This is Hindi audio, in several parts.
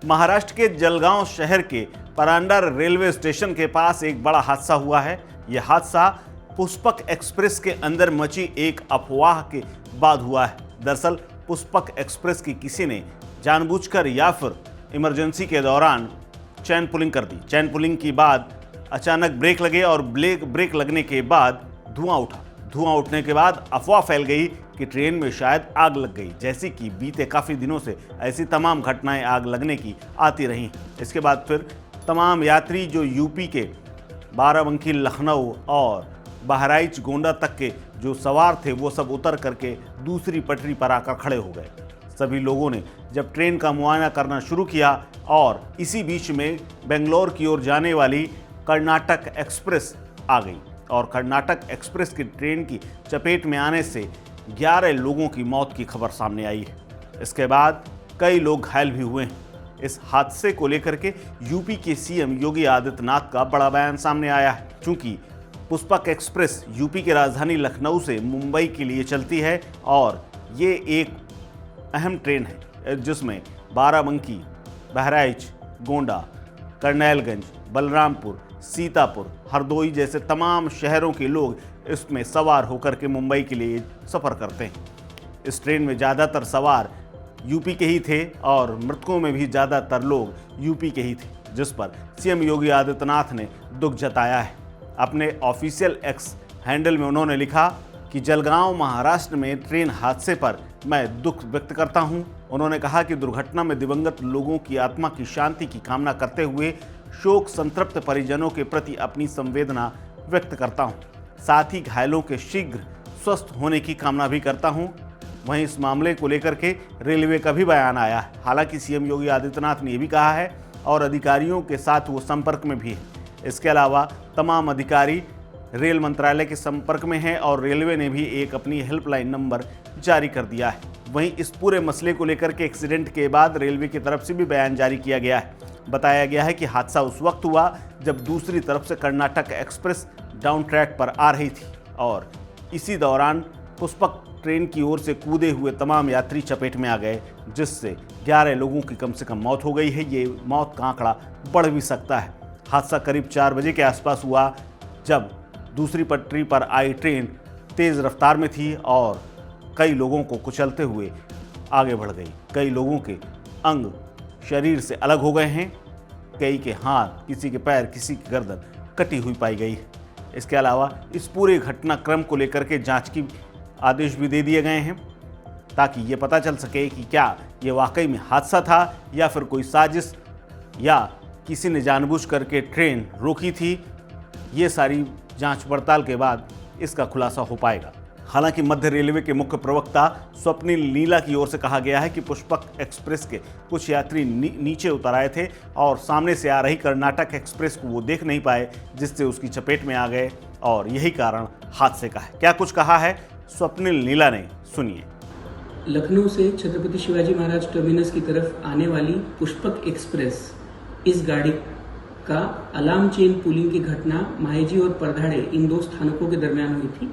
महाराष्ट्र के जलगांव शहर के परांडा रेलवे स्टेशन के पास एक बड़ा हादसा हुआ है। यह हादसा पुष्पक एक्सप्रेस के अंदर मची एक अफवाह के बाद हुआ है। दरअसल पुष्पक एक्सप्रेस की किसी ने जानबूझकर या फिर इमरजेंसी के दौरान चैन पुलिंग कर दी। चैन पुलिंग के बाद अचानक ब्रेक लगे और ब्रेक लगने के बाद धुआं उठा। धुआं उठने के बाद अफवाह फैल गई कि ट्रेन में शायद आग लग गई, जैसे कि बीते काफ़ी दिनों से ऐसी तमाम घटनाएं आग लगने की आती रहीं। इसके बाद फिर तमाम यात्री जो यूपी के बाराबंकी, लखनऊ और बहराइच, गोंडा तक के जो सवार थे वो सब उतर करके दूसरी पटरी पर आकर खड़े हो गए। सभी लोगों ने जब ट्रेन का मुआयना करना शुरू किया और इसी बीच में बेंगलोर की ओर जाने वाली कर्नाटक एक्सप्रेस आ गई और कर्नाटक एक्सप्रेस की ट्रेन की चपेट में आने से 11 लोगों की मौत की खबर सामने आई है। इसके बाद कई लोग घायल भी हुए हैं। इस हादसे को लेकर के यूपी के सीएम योगी आदित्यनाथ का बड़ा बयान सामने आया है। चूंकि पुष्पक एक्सप्रेस यूपी की राजधानी लखनऊ से मुंबई के लिए चलती है और ये एक अहम ट्रेन है जिसमें बाराबंकी, बहराइच, गोंडा, करनैलगंज, बलरामपुर, सीतापुर, हरदोई जैसे तमाम शहरों के लोग इसमें सवार होकर के मुंबई के लिए सफ़र करते हैं। इस ट्रेन में ज़्यादातर सवार यूपी के ही थे और मृतकों में भी ज़्यादातर लोग यूपी के ही थे, जिस पर सीएम योगी आदित्यनाथ ने दुख जताया है। अपने ऑफिशियल एक्स हैंडल में उन्होंने लिखा कि जलगांव महाराष्ट्र में ट्रेन हादसे पर मैं दुख व्यक्त करता हूं। उन्होंने कहा कि दुर्घटना में दिवंगत लोगों की आत्मा की शांति की कामना करते हुए शोक संतप्त परिजनों के प्रति अपनी संवेदना व्यक्त करता हूं। साथ ही घायलों के शीघ्र स्वस्थ होने की कामना भी करता हूं। वहीं इस मामले को लेकर के रेलवे का भी बयान आया है। हालांकि सीएम योगी आदित्यनाथ ने यह भी कहा है और अधिकारियों के साथ वो संपर्क में भी है। इसके अलावा तमाम अधिकारी रेल मंत्रालय के संपर्क में हैं और रेलवे ने भी एक अपनी हेल्पलाइन नंबर जारी कर दिया है। वहीं इस पूरे मसले को लेकर के एक्सीडेंट के बाद रेलवे की तरफ से भी बयान जारी किया गया है। बताया गया है कि हादसा उस वक्त हुआ जब दूसरी तरफ से कर्नाटक एक्सप्रेस डाउन ट्रैक पर आ रही थी और इसी दौरान पुष्पक ट्रेन की ओर से कूदे हुए तमाम यात्री चपेट में आ गए, जिससे 11 लोगों की कम से कम मौत हो गई है। ये मौत का आंकड़ा बढ़ भी सकता है। हादसा करीब 4 बजे के आसपास हुआ जब दूसरी पटरी पर आई ट्रेन तेज़ रफ्तार में थी और कई लोगों को कुचलते हुए आगे बढ़ गई। कई लोगों के अंग शरीर से अलग हो गए हैं। कई के हाथ, किसी के पैर, किसी की गर्दन कटी हुई पाई गई है। इसके अलावा इस पूरे घटनाक्रम को लेकर के जांच की आदेश भी दे दिए गए हैं ताकि ये पता चल सके कि क्या ये वाकई में हादसा था या फिर कोई साजिश या किसी ने जानबूझ करके ट्रेन रोकी थी। ये सारी जांच पड़ताल के बाद इसका खुलासा हो पाएगा। हालांकि मध्य रेलवे के मुख्य प्रवक्ता स्वप्निल नीला की ओर से कहा गया है कि पुष्पक एक्सप्रेस के कुछ यात्री नीचे उतर आए थे और सामने से आ रही कर्नाटक एक्सप्रेस को वो देख नहीं पाए, जिससे उसकी चपेट में आ गए और यही कारण हादसे का है। क्या कुछ कहा है स्वप्निल नीला ने, सुनिए। लखनऊ से छत्रपति शिवाजी महाराज टर्मिनस की तरफ आने वाली पुष्पक एक्सप्रेस, इस गाड़ी का अलार्म चेन पुलिंग की घटना माहेजी और परधाड़े इन 2 स्थानकों के दरमियान हुई थी।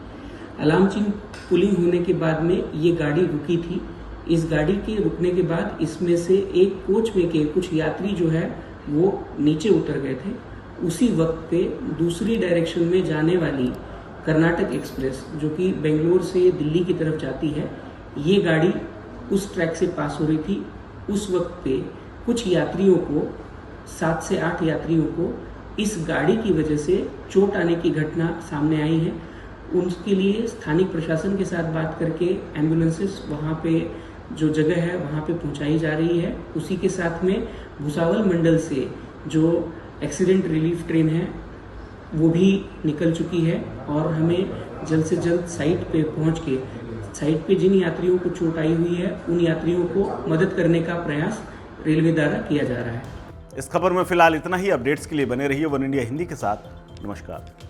अलार्म चेन पुलिंग होने के बाद में ये गाड़ी रुकी थी। इस गाड़ी के रुकने के बाद इसमें से एक कोच में के कुछ यात्री जो है वो नीचे उतर गए थे। उसी वक्त पे दूसरी डायरेक्शन में जाने वाली कर्नाटक एक्सप्रेस जो कि बेंगलोर से दिल्ली की तरफ जाती है, ये गाड़ी उस ट्रैक से पास हो रही थी। उस वक्त पे कुछ यात्रियों को, 7 से 8 यात्रियों को इस गाड़ी की वजह से चोट आने की घटना सामने आई है। उनके लिए स्थानिक प्रशासन के साथ बात करके एम्बुलेंसेस वहाँ पे जो जगह है वहाँ पे पहुँचाई जा रही है। उसी के साथ में भुसावल मंडल से जो एक्सीडेंट रिलीफ ट्रेन है वो भी निकल चुकी है और हमें जल्द से जल्द साइट पे पहुँच के साइट पे जिन यात्रियों को चोट आई हुई है उन यात्रियों को मदद करने का प्रयास रेलवे द्वारा किया जा रहा है। इस खबर में फिलहाल इतना ही। अपडेट्स के लिए बने रहिए वन इंडिया हिंदी के साथ। नमस्कार।